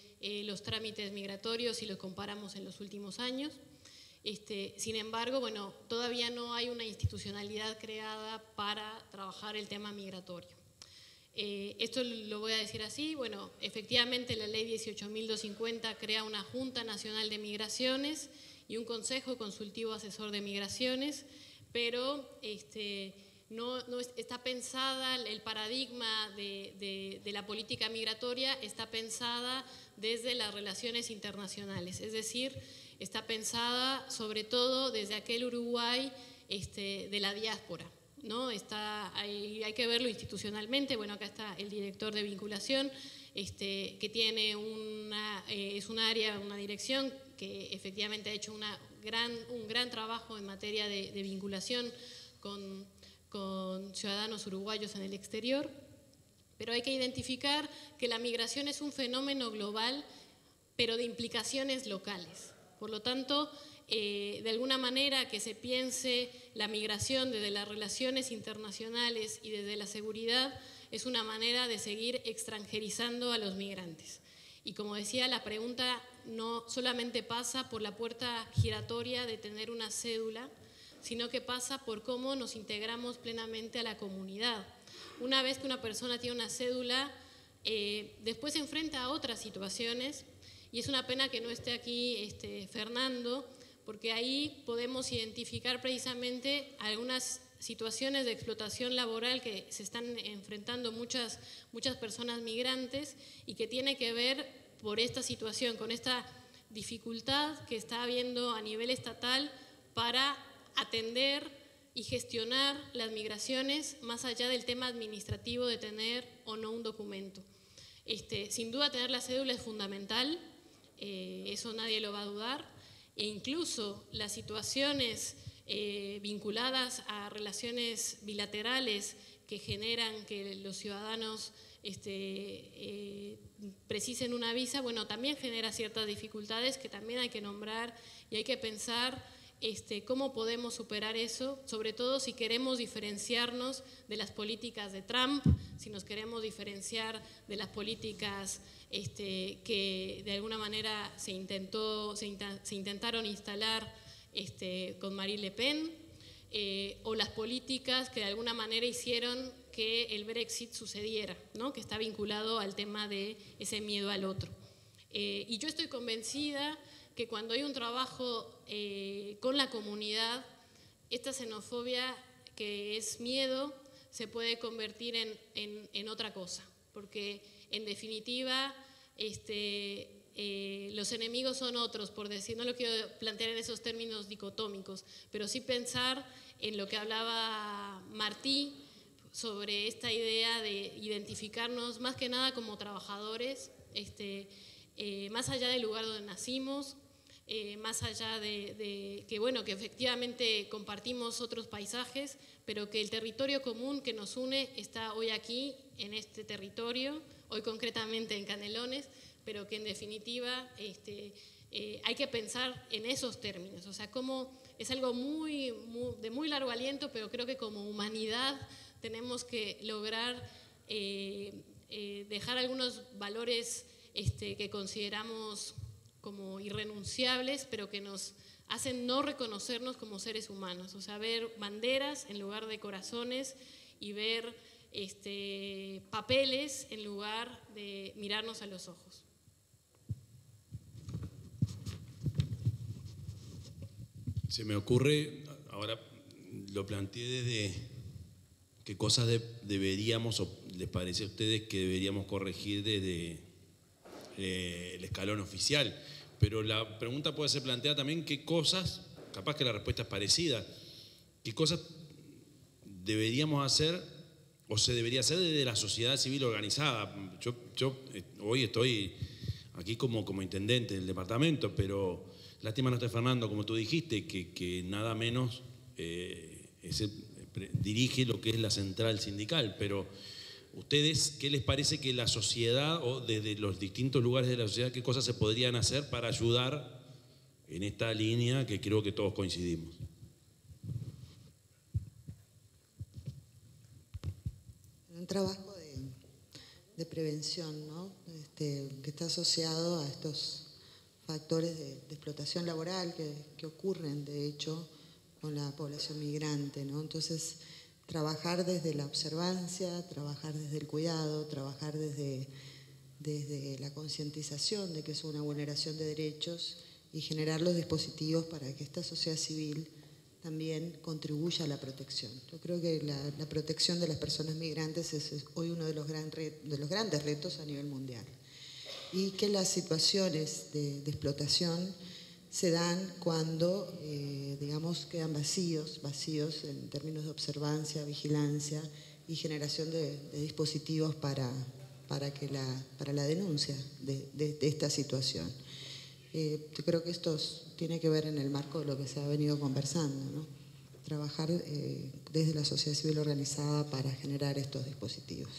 los trámites migratorios si los comparamos en los últimos años. Sin embargo, bueno, todavía no hay una institucionalidad creada para trabajar el tema migratorio. Esto lo voy a decir así, bueno, efectivamente la ley 18.250 crea una Junta Nacional de Migraciones y un Consejo Consultivo Asesor de Migraciones, pero no está pensada, el paradigma de la política migratoria está pensada desde las relaciones internacionales, es decir, está pensada sobre todo desde aquel Uruguay de la diáspora, ¿no? Hay que verlo institucionalmente. Bueno, acá está el director de vinculación, que tiene es un área, una dirección que efectivamente ha hecho un gran trabajo en materia de vinculación con ciudadanos uruguayos en el exterior, pero hay que identificar que la migración es un fenómeno global, pero de implicaciones locales. Por lo tanto, de alguna manera que se piense la migración desde las relaciones internacionales y desde la seguridad es una manera de seguir extranjerizando a los migrantes. Y como decía, la pregunta no solamente pasa por la puerta giratoria de tener una cédula, sino que pasa por cómo nos integramos plenamente a la comunidad. Una vez que una persona tiene una cédula, después se enfrenta a otras situaciones, y es una pena que no esté aquí Fernando, porque ahí podemos identificar precisamente algunas situaciones de explotación laboral que se están enfrentando muchas personas migrantes y que tiene que ver por esta situación, con esta dificultad que está habiendo a nivel estatal para atender y gestionar las migraciones más allá del tema administrativo de tener o no un documento. Sin duda tener la cédula es fundamental, eso nadie lo va a dudar, e incluso las situaciones vinculadas a relaciones bilaterales que generan que los ciudadanos precisen una visa, bueno, también genera ciertas dificultades que también hay que nombrar y hay que pensar cómo podemos superar eso, sobre todo si queremos diferenciarnos de las políticas de Trump, si nos queremos diferenciar de las políticas que de alguna manera se intentaron instalar con Marine Le Pen, o las políticas que de alguna manera hicieron que el Brexit sucediera, ¿no? Que está vinculado al tema de ese miedo al otro. Y yo estoy convencida que cuando hay un trabajo con la comunidad, esta xenofobia que es miedo se puede convertir en otra cosa, porque en definitiva, los enemigos son otros, por decir, no lo quiero plantear en esos términos dicotómicos, pero sí pensar en lo que hablaba Martí sobre esta idea de identificarnos más que nada como trabajadores, más allá del lugar donde nacimos, más allá de que, bueno, que efectivamente compartimos otros paisajes, pero que el territorio común que nos une está hoy aquí, en este territorio, hoy concretamente en Canelones, pero que en definitiva hay que pensar en esos términos. O sea, como es algo de muy largo aliento, pero creo que como humanidad tenemos que lograr dejar algunos valores que consideramos como irrenunciables, pero que nos hacen no reconocernos como seres humanos. O sea, ver banderas en lugar de corazones y ver papeles en lugar de mirarnos a los ojos. Se me ocurre, ahora lo planteé desde qué cosas deberíamos, o les parece a ustedes que deberíamos corregir desde el escalón oficial, pero la pregunta puede ser planteada también qué cosas, capaz que la respuesta es parecida, qué cosas deberíamos hacer o se debería hacer desde la sociedad civil organizada. Yo hoy estoy aquí como intendente del departamento, pero lástima no está Fernando, como tú dijiste, que nada menos dirige lo que es la central sindical, pero ¿ustedes qué les parece que la sociedad, o desde los distintos lugares de la sociedad, qué cosas se podrían hacer para ayudar en esta línea que creo que todos coincidimos? Un trabajo de prevención, ¿no? Que está asociado a estos factores de explotación laboral que ocurren, de hecho, con la población migrante, ¿no? Entonces, trabajar desde la observancia, trabajar desde el cuidado, trabajar desde la concientización de que es una vulneración de derechos y generar los dispositivos para que esta sociedad civil también contribuya a la protección. Yo creo que la protección de las personas migrantes es hoy uno de los grandes retos a nivel mundial. Y que las situaciones de explotación se dan cuando, digamos, quedan vacíos en términos de observancia, vigilancia y generación de dispositivos para la denuncia de esta situación. Yo creo que esto tiene que ver en el marco de lo que se ha venido conversando, ¿no? Trabajar desde la sociedad civil organizada para generar estos dispositivos.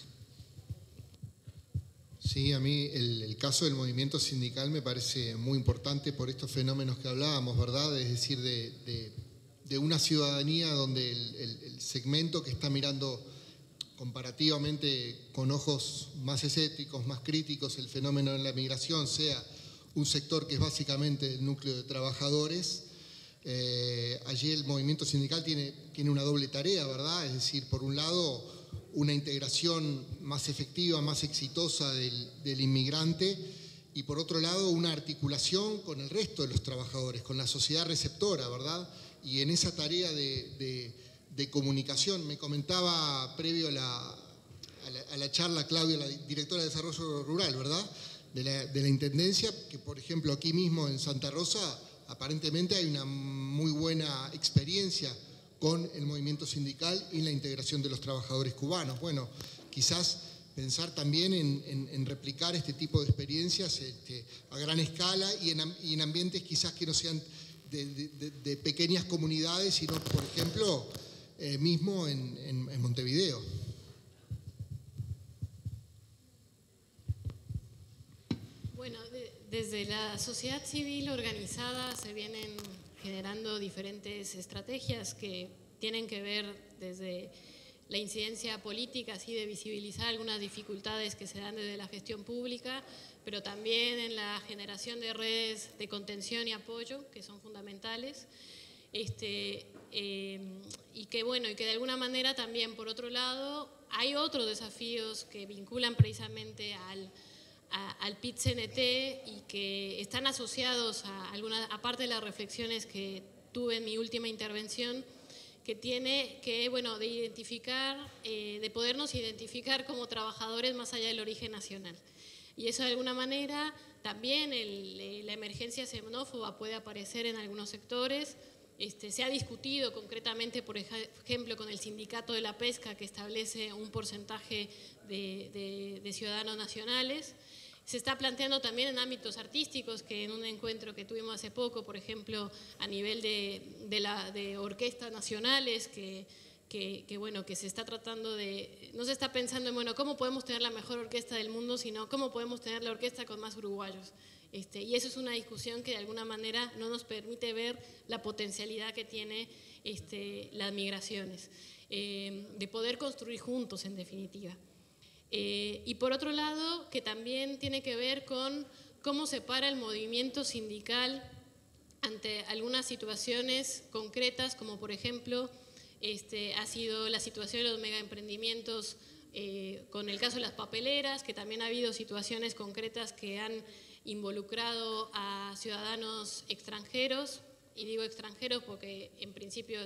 Sí, a mí el caso del movimiento sindical me parece muy importante por estos fenómenos que hablábamos, ¿verdad? Es decir, de una ciudadanía donde el segmento que está mirando comparativamente con ojos más escépticos, más críticos el fenómeno de la migración, sea un sector que es básicamente el núcleo de trabajadores. Allí el movimiento sindical tiene una doble tarea, ¿verdad? Es decir, por un lado, una integración más efectiva, más exitosa del inmigrante, y por otro lado, una articulación con el resto de los trabajadores, con la sociedad receptora, ¿verdad? Y en esa tarea de comunicación, me comentaba previo a la charla Claudia, la directora de Desarrollo Rural, ¿verdad?, de la Intendencia, que por ejemplo aquí mismo en Santa Rosa aparentemente hay una muy buena experiencia con el movimiento sindical y la integración de los trabajadores cubanos. Bueno, quizás pensar también en replicar este tipo de experiencias a gran escala y en ambientes quizás que no sean de pequeñas comunidades, sino, por ejemplo, mismo en Montevideo. Bueno, desde la sociedad civil organizada se vienen generando diferentes estrategias que tienen que ver desde la incidencia política, así de visibilizar algunas dificultades que se dan desde la gestión pública, pero también en la generación de redes de contención y apoyo, que son fundamentales, y que de alguna manera también, por otro lado, hay otros desafíos que vinculan precisamente al PIT-CNT y que están asociados a parte de las reflexiones que tuve en mi última intervención, que tiene que, bueno, de identificar, de podernos identificar como trabajadores más allá del origen nacional. Y eso de alguna manera también la emergencia xenófoba puede aparecer en algunos sectores. Se ha discutido concretamente, por ejemplo, con el Sindicato de la Pesca, que establece un porcentaje de ciudadanos nacionales. Se está planteando también en ámbitos artísticos, que en un encuentro que tuvimos hace poco, por ejemplo, a nivel de orquestas nacionales, bueno, que se está tratando de, no se está pensando en, bueno, cómo podemos tener la mejor orquesta del mundo, sino cómo podemos tener la orquesta con más uruguayos. Y eso es una discusión que de alguna manera no nos permite ver la potencialidad que tiene las migraciones, de poder construir juntos, en definitiva. Y por otro lado, que también tiene que ver con cómo se para el movimiento sindical ante algunas situaciones concretas, como por ejemplo ha sido la situación de los megaemprendimientos, con el caso de las papeleras, que también ha habido situaciones concretas que han involucrado a ciudadanos extranjeros, y digo extranjeros porque en principio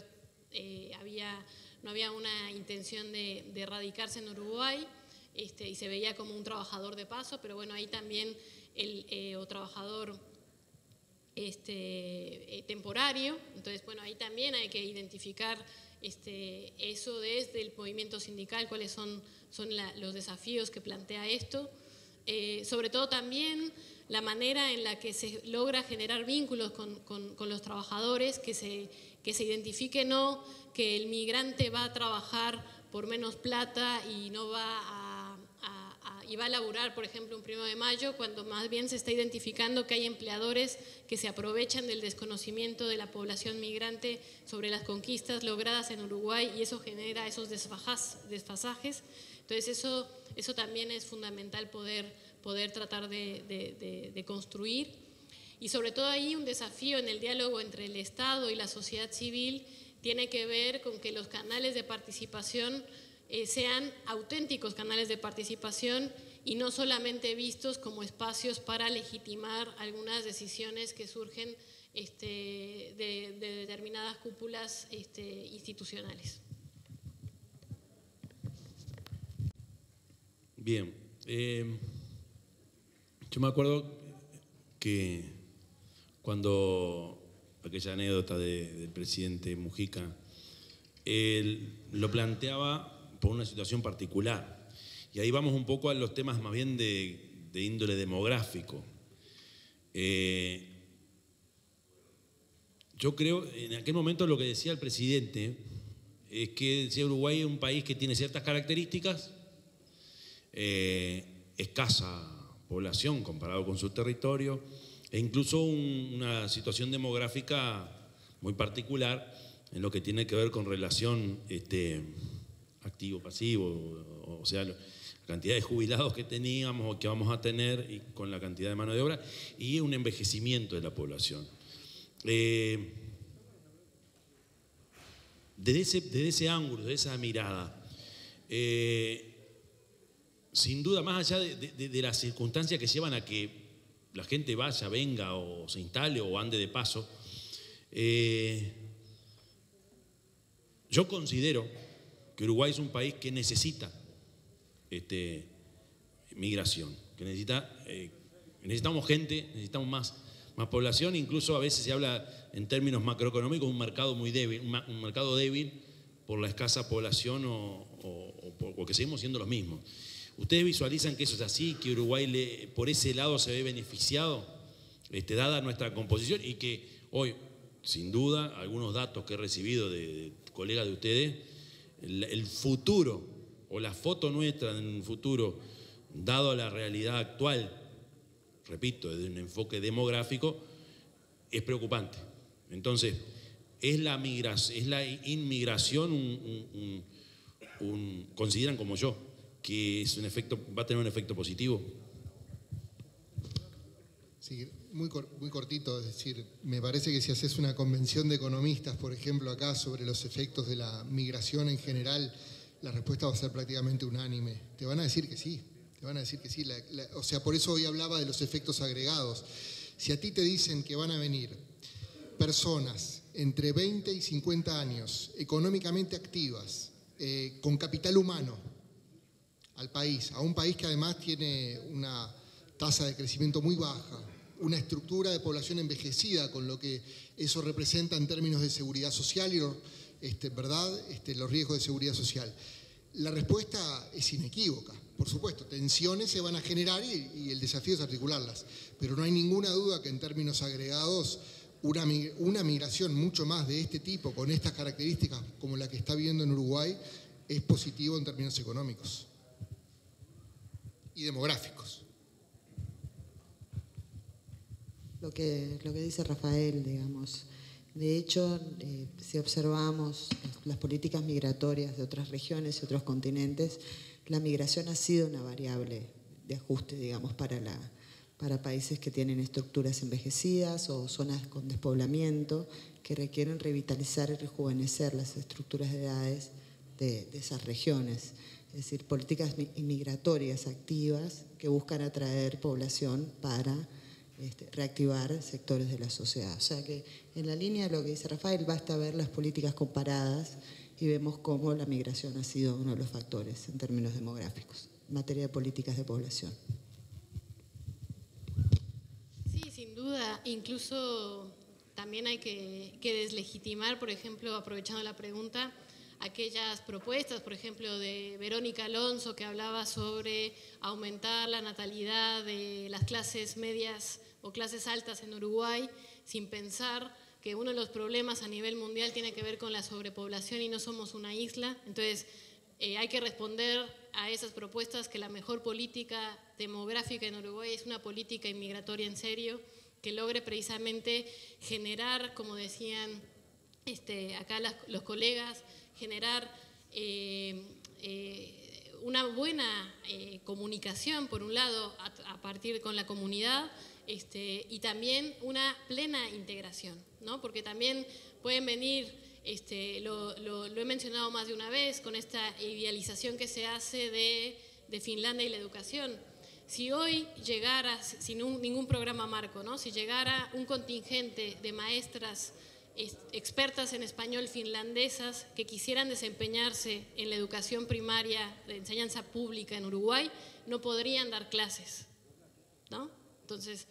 no había una intención de radicarse en Uruguay, y se veía como un trabajador de paso, pero bueno, ahí también o trabajador temporario. Entonces, bueno, ahí también hay que identificar eso desde el movimiento sindical, cuáles son los desafíos que plantea esto. Sobre todo también la manera en la que se logra generar vínculos con los trabajadores, que se identifique no que el migrante va a trabajar por menos plata y no va y va a laburar, por ejemplo, un 1 de mayo, cuando más bien se está identificando que hay empleadores que se aprovechan del desconocimiento de la población migrante sobre las conquistas logradas en Uruguay, y eso genera esos desfasajes. Entonces eso también es fundamental poder tratar de construir. Y sobre todo ahí un desafío en el diálogo entre el Estado y la sociedad civil tiene que ver con que los canales de participación sean auténticos canales de participación y no solamente vistos como espacios para legitimar algunas decisiones que surgen de determinadas cúpulas institucionales. Bien, yo me acuerdo que cuando aquella anécdota del presidente Mujica, él lo planteaba por una situación particular. Y ahí vamos un poco a los temas más bien de índole demográfico. Yo creo, en aquel momento lo que decía el presidente es que decía Uruguay es un país que tiene ciertas características, escasa población comparado con su territorio, e incluso una situación demográfica muy particular en lo que tiene que ver con relación activo-pasivo, o sea, la cantidad de jubilados que teníamos o que vamos a tener y con la cantidad de mano de obra, y un envejecimiento de la población. Desde ese ángulo, de esa mirada, sin duda, más allá de las circunstancias que llevan a que la gente vaya, venga o se instale o ande de paso, yo considero que Uruguay es un país que necesita migración, que necesitamos gente, necesitamos más población. Incluso a veces se habla en términos macroeconómicos de un mercado muy débil, un mercado débil por la escasa población o que seguimos siendo los mismos. ¿Ustedes visualizan que eso es así, que Uruguay por ese lado se ve beneficiado, dada nuestra composición, y que hoy, sin duda, algunos datos que he recibido de colegas de ustedes, el futuro o la foto nuestra en el futuro, dado a la realidad actual, repito, desde un enfoque demográfico, es preocupante? Entonces, ¿es la inmigración consideran como yo que es va a tener un efecto positivo? Sí, muy cortito, es decir, me parece que si haces una convención de economistas, por ejemplo, acá sobre los efectos de la migración en general, la respuesta va a ser prácticamente unánime. Te van a decir que sí, o sea, por eso hoy hablaba de los efectos agregados. Si a ti te dicen que van a venir personas entre 20 y 50 años, económicamente activas, con capital humano al país, a un país que además tiene una tasa de crecimiento muy baja, una estructura de población envejecida, con lo que eso representa en términos de seguridad social y los riesgos de seguridad social. La respuesta es inequívoca. Por supuesto, tensiones se van a generar y el desafío es articularlas, pero no hay ninguna duda que en términos agregados una migración mucho más de este tipo, con estas características como la que está viendo en Uruguay, es positivo en términos económicos y demográficos. Lo que dice Rafael, digamos. De hecho, si observamos las políticas migratorias de otras regiones y otros continentes, la migración ha sido una variable de ajuste, digamos, para países que tienen estructuras envejecidas o zonas con despoblamiento que requieren revitalizar y rejuvenecer las estructuras de edades de esas regiones. Es decir, políticas inmigratorias activas que buscan atraer población para reactivar sectores de la sociedad. O sea que en la línea de lo que dice Rafael, basta ver las políticas comparadas y vemos cómo la migración ha sido uno de los factores en términos demográficos, en materia de políticas de población. Sí, sin duda. Incluso también hay que deslegitimar, por ejemplo, aprovechando la pregunta, aquellas propuestas, por ejemplo, de Verónica Alonso, que hablaba sobre aumentar la natalidad de las clases medias o clases altas en Uruguay, sin pensar que uno de los problemas a nivel mundial tiene que ver con la sobrepoblación y no somos una isla. Entonces, hay que responder a esas propuestas que la mejor política demográfica en Uruguay es una política inmigratoria en serio, que logre precisamente generar, como decían acá los colegas, generar una buena comunicación, por un lado, a partir con la comunidad, y también una plena integración, ¿no? Porque también pueden venir, lo he mencionado más de una vez, con esta idealización que se hace de Finlandia y la educación. Si hoy llegara, sin ningún programa marco, ¿no? Si llegara un contingente de maestras expertas en español finlandesas que quisieran desempeñarse en la educación primaria de enseñanza pública en Uruguay, no podrían dar clases, ¿no? Entonces,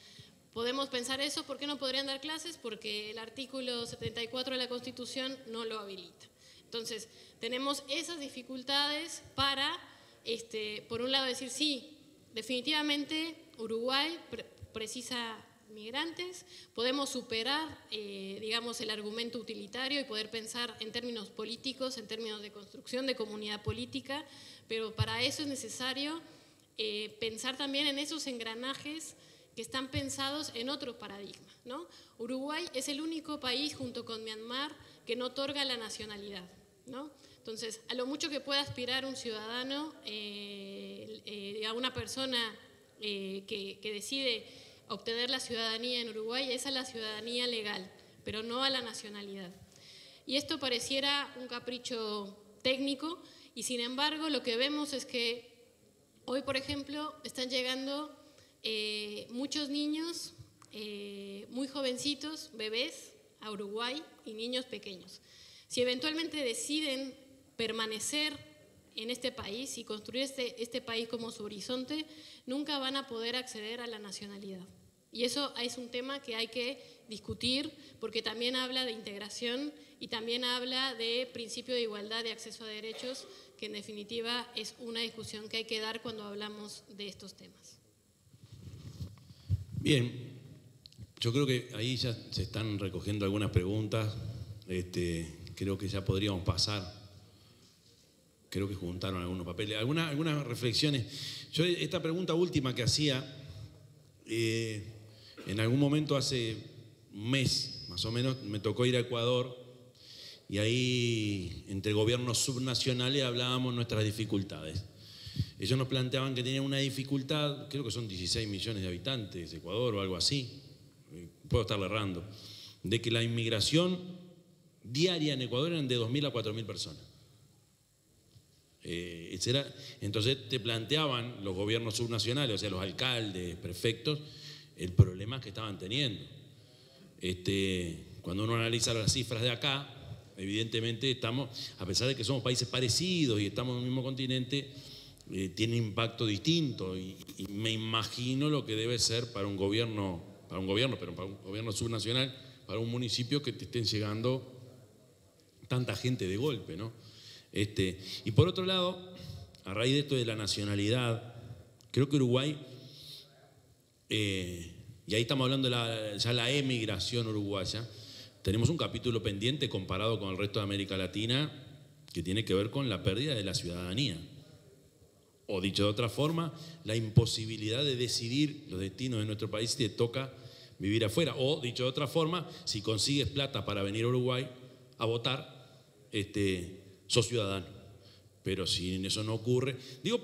podemos pensar eso. ¿Por qué no podrían dar clases? Porque el artículo 74 de la Constitución no lo habilita. Entonces, tenemos esas dificultades para, por un lado, decir sí, definitivamente Uruguay precisa migrantes, podemos superar, digamos, el argumento utilitario y poder pensar en términos políticos, en términos de construcción de comunidad política, pero para eso es necesario pensar también en esos engranajes que están pensados en otro paradigma, ¿no? Uruguay es el único país, junto con Myanmar, que no otorga la nacionalidad, ¿no? Entonces, a lo mucho que pueda aspirar un ciudadano, a una persona que decide obtener la ciudadanía en Uruguay, es a la ciudadanía legal, pero no a la nacionalidad. Y esto pareciera un capricho técnico, y sin embargo lo que vemos es que hoy, por ejemplo, están llegando muchos niños muy jovencitos, bebés, a Uruguay, y niños pequeños. Si eventualmente deciden permanecer en este país y construir este país como su horizonte, nunca van a poder acceder a la nacionalidad. Y eso es un tema que hay que discutir, porque también habla de integración y también habla de principio de igualdad de acceso a derechos, que en definitiva es una discusión que hay que dar cuando hablamos de estos temas. Bien, yo creo que ahí ya se están recogiendo algunas preguntas. Creo que ya podríamos pasar. Creo que juntaron algunos papeles. Algunas reflexiones. Yo esta pregunta última que hacía, en algún momento hace un mes más o menos me tocó ir a Ecuador, y ahí entre gobiernos subnacionales hablábamos nuestras dificultades. Ellos nos planteaban que tenían una dificultad, creo que son 16 millones de habitantes de Ecuador o algo así, puedo estar errando, de que la inmigración diaria en Ecuador eran de 2.000 a 4.000 personas. Entonces te planteaban los gobiernos subnacionales, o sea, los alcaldes, prefectos, el problema que estaban teniendo. cuando uno analiza las cifras de acá, evidentemente estamos, a pesar de que somos países parecidos y estamos en el mismo continente, tiene impacto distinto y me imagino lo que debe ser para un gobierno subnacional, para un municipio que te estén llegando tanta gente de golpe, ¿no? Y por otro lado, a raíz de esto de la nacionalidad, creo que Uruguay, y ahí estamos hablando de ya la emigración uruguaya, tenemos un capítulo pendiente comparado con el resto de América Latina que tiene que ver con la pérdida de la ciudadanía. O dicho de otra forma, la imposibilidad de decidir los destinos de nuestro país si te toca vivir afuera. O dicho de otra forma, si consigues plata para venir a Uruguay a votar, sos ciudadano. Pero si eso no ocurre, digo,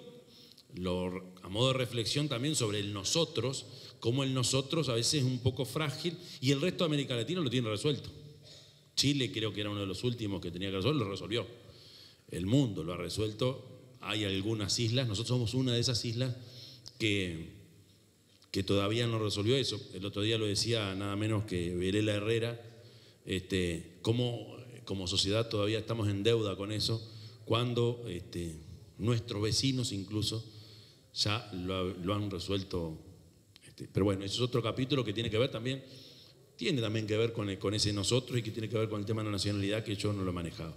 a modo de reflexión también sobre el nosotros, como el nosotros a veces es un poco frágil y el resto de América Latina lo tiene resuelto. Chile creo que era uno de los últimos que tenía que resolver, lo resolvió. El mundo lo ha resuelto. Hay algunas islas, nosotros somos una de esas islas que todavía no resolvió eso. El otro día lo decía nada menos que Vilela Herrera, como sociedad todavía estamos en deuda con eso, cuando nuestros vecinos incluso ya lo han resuelto. Pero bueno, eso es otro capítulo que tiene también que ver con ese nosotros y que tiene que ver con el tema de la nacionalidad que yo no lo he manejado.